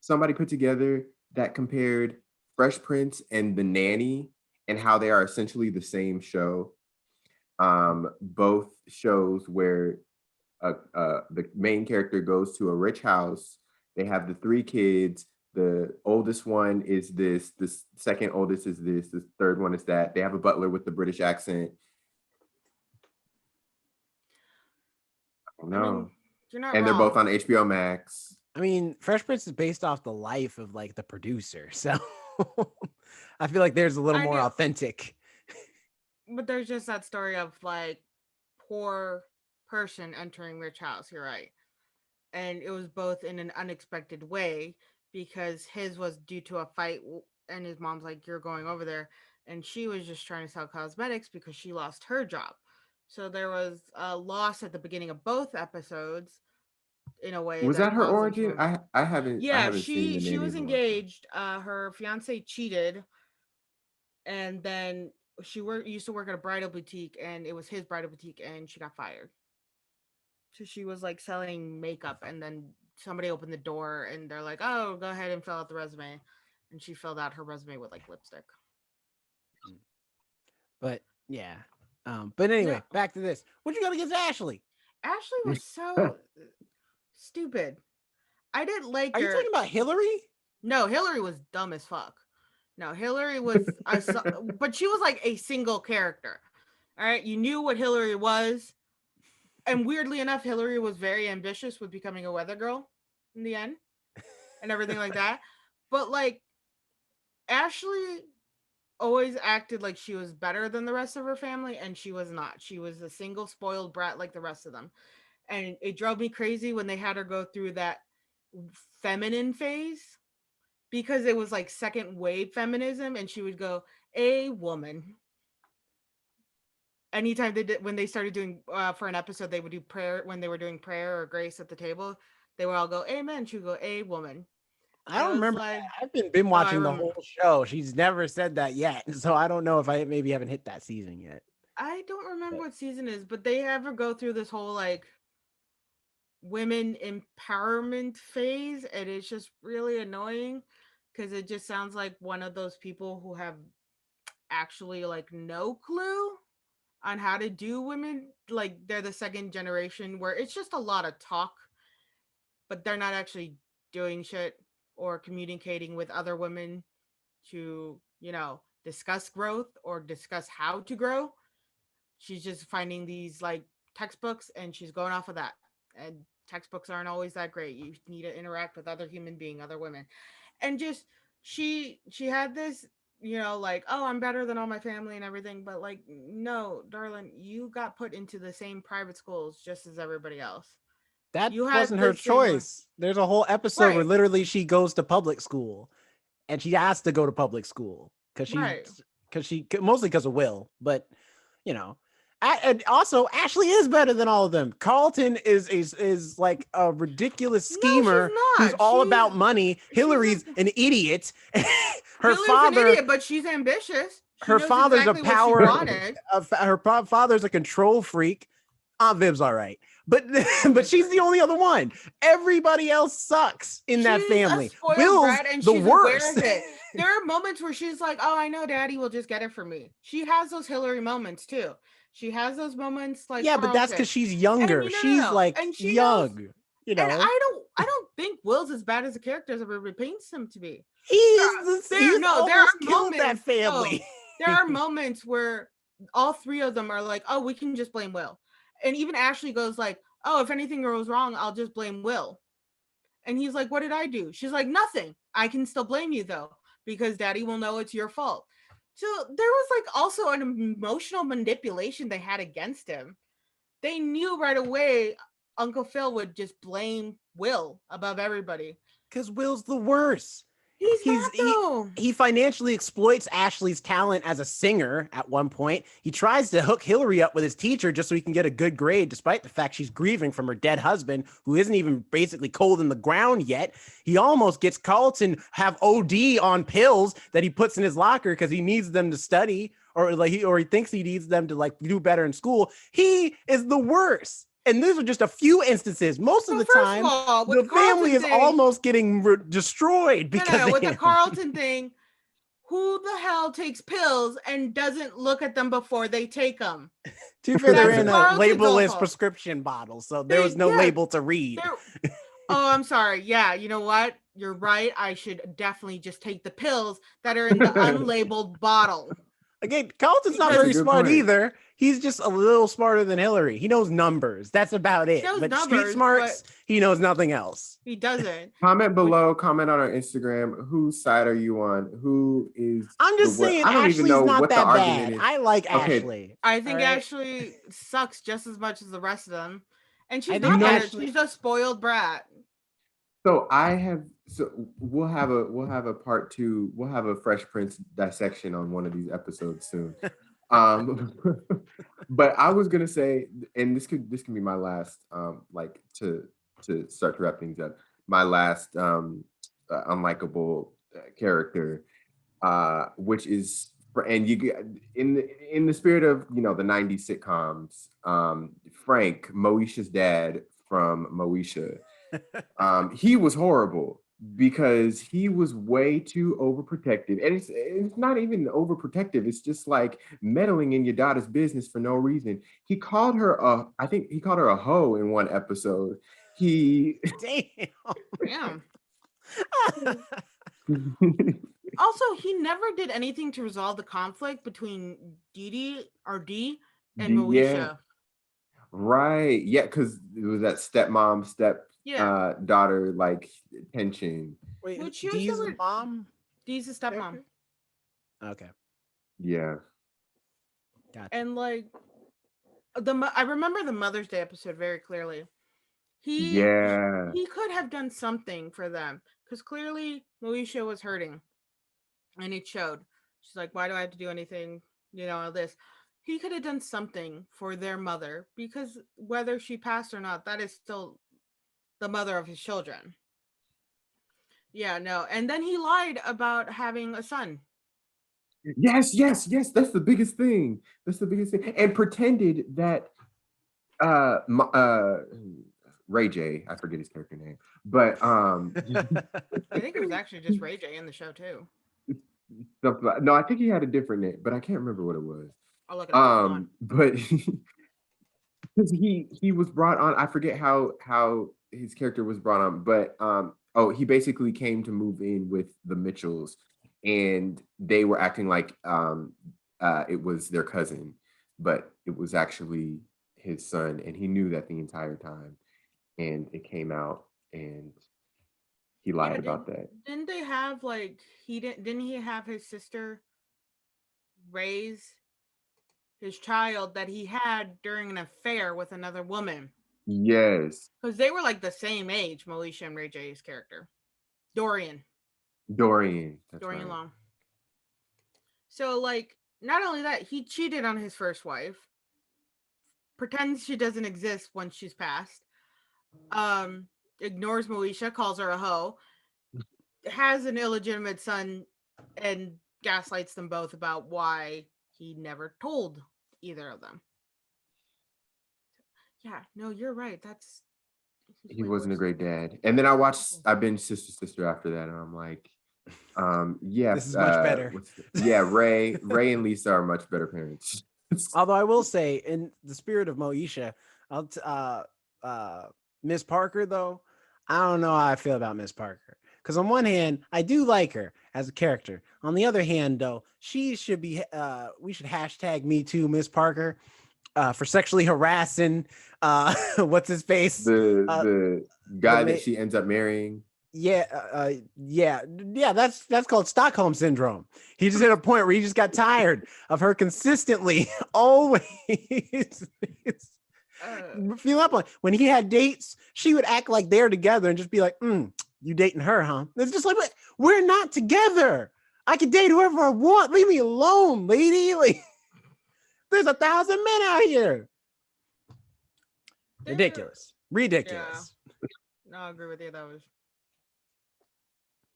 Somebody put together that compared Fresh Prince and The Nanny and how they are essentially the same show. Both shows where the main character goes to a rich house. They have the three kids. The oldest one is this. The second oldest is this. The third one is that. They have a butler with the British accent. Oh I mean, no, you're not and they're both wrong. on HBO Max. I mean, Fresh Prince is based off the life of like the producer. So I feel like there's a little I more know, authentic. but there's just that story of like poor person entering rich house. You're right, and it was both in an unexpected way because his was due to a fight, and his mom's like, "You're going over there," and she was just trying to sell cosmetics because she lost her job. So there was a loss at the beginning of both episodes in a way Was that that her caused them to origin? move. I Yeah, haven't seen The she Nanny was in a long time. engaged. Her fiance cheated, and then she used to work at a bridal boutique, and it was his bridal boutique, and she got fired. So she was like selling makeup, and then somebody opened the door, and they're like, "Oh, go ahead and fill out the resume," and she filled out her resume with like lipstick. But yeah. But anyway, No, back to this. What you got against Ashley? Ashley was so stupid. I didn't like Are you her. talking about Hillary? No, Hillary was dumb as fuck. No, Hillary was but she was like a single character. All right, you knew what Hillary was, and weirdly enough, Hillary was very ambitious with becoming a weather girl in the end, and everything like that. But like Ashley always acted like she was better than the rest of her family, and she was not. She was a single spoiled brat like the rest of them, and it drove me crazy when they had her go through that feminine phase because it was like second wave feminism, and she would go a woman anytime they did when they started doing for an episode they would do prayer when they were doing prayer or grace at the table. They would all go amen. She would go a woman. I And don't I was remember like, that. I've been oh, I watching the remember. whole show. She's never said that yet. So I don't know if I maybe haven't hit that season yet. I don't remember But what season it is, but they ever go through this whole like women empowerment phase, and it's just really annoying because it just sounds like one of those people who have actually like no clue on how to do women. Like they're the second generation where it's just a lot of talk, but they're not actually doing shit or communicating with other women to, discuss growth or discuss how to grow. She's just finding these like textbooks and she's going off of that. And textbooks aren't always that great. You need to interact with other human being, other women. And just she had this, like, oh, I'm better than all my family and everything, but like, no, darling, you got put into the same private schools just as everybody else. that You had wasn't her the same choice. There's a whole episode where right, literally she goes to public school and she has to go to public school right. because she mostly because of Will, but you know. And also, Ashley is better than all of them. Carlton is like a ridiculous No, she's schemer who's not. all about money. She's Hillary's a an idiot. her Hillary's an father idiot, but she's ambitious. She her knows father's a exactly what she power. wanted. Father's a control freak. Aunt Viv's all right, but Aunt but Viv's she's the great. only other one. Everybody else sucks in that She's a family. spoiled Will's brat and the she's aware worst. of it. There are moments where she's like, "Oh, I know Daddy will just get it for me." She has those Hillary moments too. She has those moments like Yeah, but that's Carlton. because she's And younger. She's no. like And she knows. young, you And know. I don't think Will's as bad as a character as everybody paints him to be. He's There are almost killed that moments. No, family. there are moments where all three of them are like, "Oh, we can just blame Will," and even Ashley goes like, "Oh, if anything goes wrong, I'll just blame Will." And he's like, "What did I do?" She's like, "Nothing. I can still blame you though, because Daddy will know it's your fault." So there was like also an emotional manipulation they had against him. They knew right away Uncle Phil would just blame Will above everybody. Because Will's the worst. He's He's not though. he financially exploits Ashley's talent as a singer at one point. He tries to hook Hillary up with his teacher just so he can get a good grade, despite the fact she's grieving from her dead husband, who isn't even basically cold in the ground yet. He almost gets Carlton have OD on pills that he puts in his locker because he needs them to study, or he thinks he needs them to like do better in school. He is the worst. And these are just a few instances. Most of So the first of time, all, with the the family Carlton is thing, almost getting destroyed because of with the him. Carlton thing, who the hell takes pills and doesn't look at them before they take them? To be fair, they're That's in a Carlton's labelless fault. prescription bottle, so there was no label to read. Oh, I'm sorry. Yeah, you know what? You're right. I should definitely just take the pills that are in the unlabeled bottle. Again, Carlton's not Because very That's a good smart point. either. He's just a little smarter than Hillary. He knows numbers. That's about it. knows But street numbers, smarts, he knows nothing else. he doesn't. Comment below, comment on our Instagram. Whose side are you on? Who is I'm just the worst? saying I don't even Ashley's know not what the that argument bad. is. I like Okay. Ashley. I think All right? Ashley sucks just as much as the rest of them. And she's I not think better. Ashley. She's a spoiled brat. So we'll have a part two. We'll have a Fresh Prince dissection on one of these episodes soon. But I was gonna say, and this can be my last like to start to wrap things up. My last unlikable character, which is and in the spirit of the '90s sitcoms, Frank, Moesha's dad from Moesha. He was horrible. because he was way too overprotective. And it's not even overprotective. It's just like meddling in your daughter's business for no reason. He called her I think he called her a hoe in one episode. He Damn. Damn. Also, he never did anything to resolve the conflict between Dee and yeah, Moesha. right. Yeah, because it was that stepmom, Yeah. daughter like tension. Wait, Which she was Dee's the never mom? Dee's a stepmom. character? Okay, Yeah. gotcha. And like I remember the Mother's Day episode very clearly. He Yeah. he could have done something for them because clearly Moesha was hurting, and it showed. She's like, "Why do I have to do anything? All this." He could have done something for their mother because whether she passed or not, that is still the mother of his children. Yeah, no. And then he lied about having a son. Yes, yes, yes. That's the biggest thing. That's the biggest thing. And pretended that uh m- uh Ray J, I forget his character name, but I think it was actually just Ray J in the show too. no, I think he had a different name, but I can't remember what it was. I'll look it up. Hold on. But because he was brought on, I forget how his character was brought on, but oh, he basically came to move in with the Mitchells, and they were acting like it was their cousin, but it was actually his son, and he knew that the entire time, and it came out, and he lied Yeah, about that. didn't they have like didn't he have his sister raise his child that he had during an affair with another woman? Yes, Because they were like the same age, Moesha and Ray J's character. Dorian. Dorian. That's Dorian right. Long. So like not only that, he cheated on his first wife, pretends she doesn't exist when she's passed, um, ignores Moesha, calls her a hoe, has an illegitimate son, and gaslights them both about why he never told either of them. Yeah, no, you're right. He's He way wasn't a worse. great dad. And then I binged Sister after that, and I'm like, yeah, This is much better. Yeah, Ray and Lisa are much better parents. Although I will say, in the spirit of Moesha, Miss Parker though, I don't know how I feel about Miss Parker. Because on one hand, I do like her as a character. On the other hand, though, she should be. We should hashtag Me Too Miss Parker for sexually harassing. What's his face? The The guy that she ends up marrying. yeah. That's called Stockholm syndrome. He just hit a point where he just got tired of her consistently always feel up on. When he had dates, she would act like they're together and just be like, "You dating her, huh?" It's just like, we're not together. I can date whoever I want. Leave me alone, lady. Like, there's 1,000 men out here. Ridiculous. Yeah. No, I agree with you. That was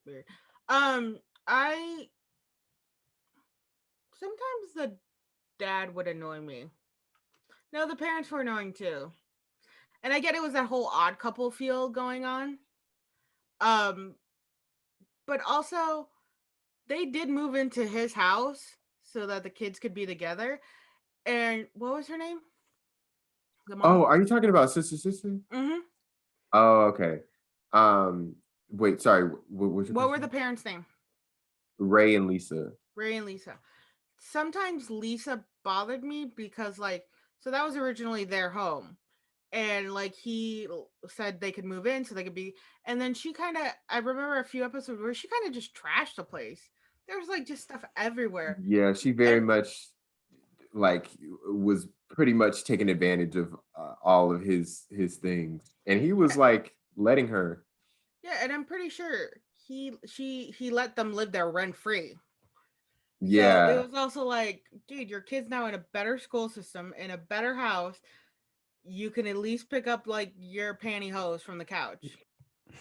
weird. I sometimes the dad would annoy me. No, the parents were annoying too. And I get it was that whole odd couple feel going on. Um, but also they did move into his house so that the kids could be together. And what was her name? The mom? Oh, are you talking about Sister? Mm-hmm. Oh, okay. Wait, sorry. What were the parents' name? Ray and Lisa. Ray and Lisa. Sometimes Lisa bothered me because so that was originally their home. And like he said they could move in so they could be, and then she kind of, I remember a few episodes where she kind of just trashed the place. There was like just stuff everywhere. Yeah, she very And much like was pretty much taking advantage of all of his things, and he was yeah, like letting her. yeah, and I'm pretty sure he let them live there rent free. So it Yeah, was also like, dude, your kid's now in a better school system, in a better house. You can at least pick up like your pantyhose from the couch.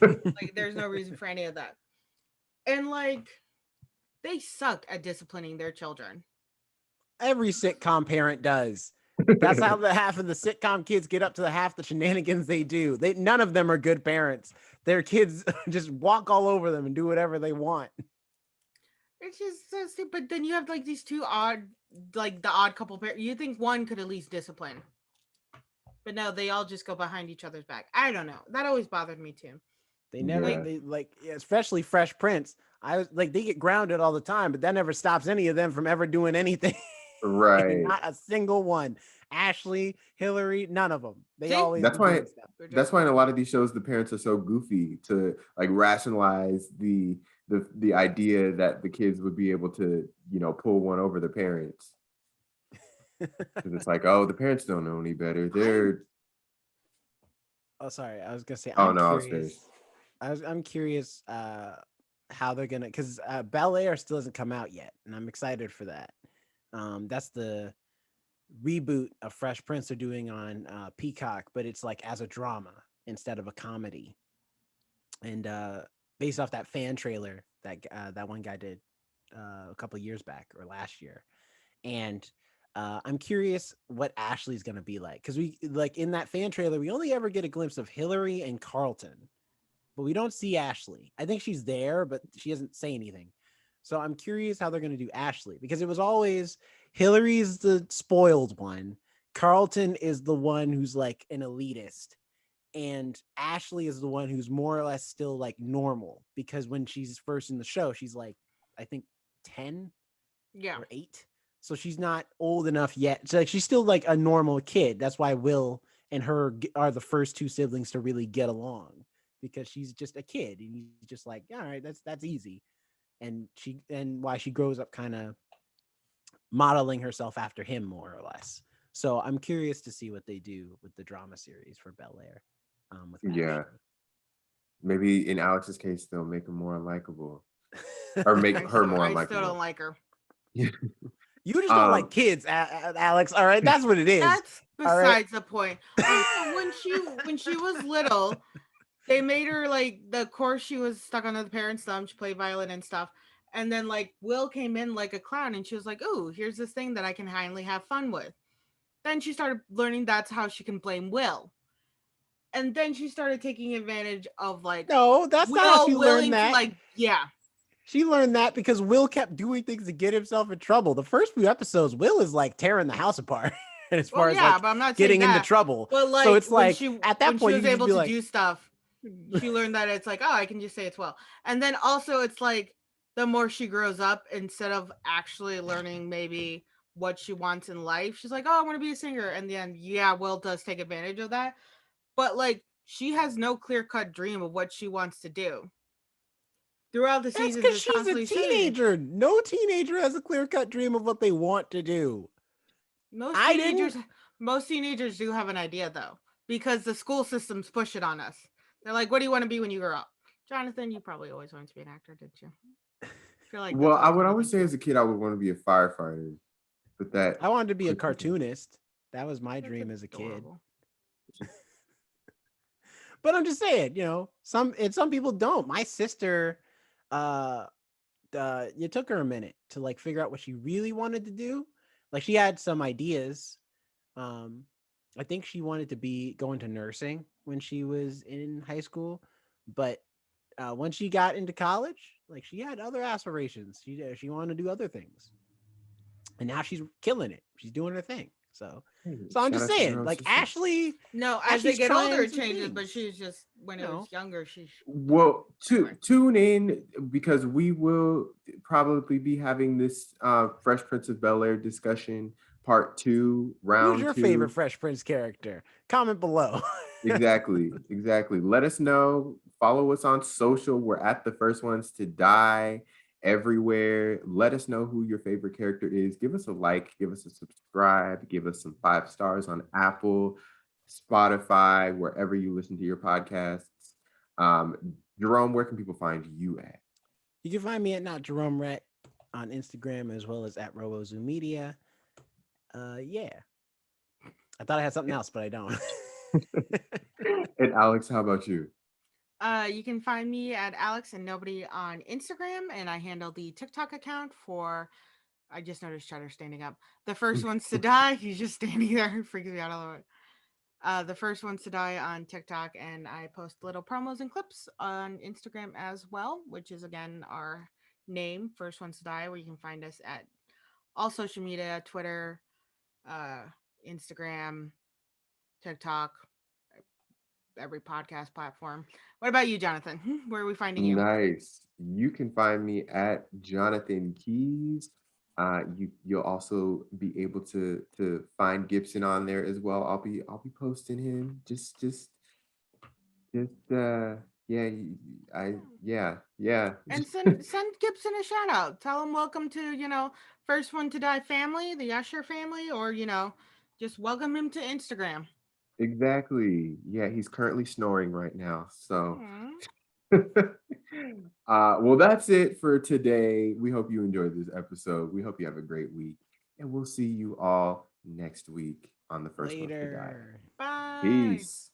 Like, there's no reason for any of that. And like, they suck at disciplining their children. Every sitcom parent does. That's how the half of the sitcom kids get up to the half the shenanigans they do. None of them are good parents. Their kids just walk all over them and do whatever they want. It's just so stupid. Then you have like these two odd, like the odd couple pair. You think one could at least discipline, but no, they all just go behind each other's back. I don't know. That always bothered me too. They never, Yeah. they like, especially Fresh Prince. I was like, they get grounded all the time, but that never stops any of them from ever doing anything. Right. Not a single one. Ashley, Hillary, none of them. They See? always That's be why doing stuff. that's why in a lot of these shows the parents are so goofy to like rationalize the idea that the kids would be able to, pull one over the parents. 'Cause it's like, oh, the parents don't know any better. They're Oh, sorry. I was gonna say Oh, I'm no, I was curious. finished. I'm curious how they're gonna, because Bel Air still hasn't come out yet, and I'm excited for that. That's the reboot of Fresh Prince they're doing on Peacock, but it's like as a drama instead of a comedy, and based off that fan trailer that one guy did a couple of years back or last year, and I'm curious what Ashley's gonna be like, because we like in that fan trailer we only ever get a glimpse of Hillary and Carlton, but we don't see Ashley. I think she's there, but she doesn't say anything. So I'm curious how they're going to do Ashley, because it was always Hillary's the spoiled one. Carlton is the one who's like an elitist. And Ashley is the one who's more or less still like normal, because when she's first in the show, she's like, I think 10 Yeah. or 8. So she's not old enough yet. So like, she's still like a normal kid. That's why Will and her are the first two siblings to really get along, because she's just a kid and he's just like, all right, that's easy. And why she grows up kind of modeling herself after him more or less. So I'm curious to see what they do with the drama series for Bel Air. With Yeah. Ashley. Maybe in Alex's case, they'll make him more unlikable. Or make her more I still don't unlikable. like her. You just don't like kids, Alex. All right, that's what it is. That's All right? besides the point. When she was little, they made her like the course she was stuck under the parents' thumb. She played violin and stuff. And then like Will came in like a clown and she was like, oh, here's this thing that I can finally have fun with. Then she started learning that's how she can blame Will. And then she started taking advantage of like No, that's not how she learned that. to like, yeah. She learned that because Will kept doing things to get himself in trouble. The first few episodes, Will is like tearing the house apart. And as far as like but I'm not getting saying into that. trouble. But like, so it's when like she, at that when point she was you able be to like, do stuff, she learned that it's like, oh, I can just say it's Will. And then also it's like the more she grows up, instead of actually learning maybe what she wants in life, she's like, oh, I want to be a singer. And then yeah, Will does take advantage of that. But like she has no clear-cut dream of what she wants to do. Throughout the that's seasons, because it's she's a constantly showing you. teenager. No teenager has a clear-cut dream of what they want to do. Most teenagers do have an idea though, because the school systems push it on us. They're like, what do you want to be when you grow up? Jonathan, you probably always wanted to be an actor, didn't you? I feel like Well, I that's would always always say as a kid I would want to be a firefighter. But that I wanted to be a quickly- cartoonist. That was my That's dream as a kid. adorable. But I'm just saying, some people don't. My sister, it took her a minute to like figure out what she really wanted to do. Like she had some ideas. I think she wanted to go into nursing when she was in high school, but when she got into college, like she had other aspirations. She wanted to do other things, and now she's killing it. She's doing her thing. So I'm Shout just out to saying, Jerome's like sister. Ashley. No, as they Ashley's get older, trying it some changes. But things. she's just when it was younger, she's Well, Anyway. tune in because we will probably be having this Fresh Prince of Bel-Air discussion part 2, round Who's your 2. favorite Fresh Prince character? Comment below. Exactly. Let us know. Follow us on social. We're at the first ones to die everywhere. Let us know who your favorite character is. Give us a like, give us a subscribe, give us some 5 stars on Apple, Spotify, wherever you listen to your podcasts. Jerome, where can people find you at? You can find me at Not Jerome Rec on Instagram, as well as at RoboZoo Media. Yeah. I thought I had something else, but I don't. And Alex, how about you? You can find me at Alex and Nobody on Instagram, and I handle the TikTok account for I just noticed Cheddar standing up. The first ones to die. He's just standing there. Freaks me out a little bit. The first ones to die on TikTok, and I post little promos and clips on Instagram as well, which is again our name, First Ones to Die, where you can find us at all social media, Twitter, uh, Instagram, TikTok, every podcast platform. What about you, Jonathan? Where are we finding you? Nice. You can find me at Jonathan Keys. You'll also be able to find Gibson on there as well. I'll be posting him. Just yeah, I yeah. And send Gibson a shout out. Tell him welcome to First One to Die family, the Usher family, or just welcome him to Instagram. Exactly. Yeah, he's currently snoring right now. So Aw. well, that's it for today. We hope you enjoyed this episode. We hope you have a great week. And we'll see you all next week on the First Ones to Die. Later. Bye. Peace.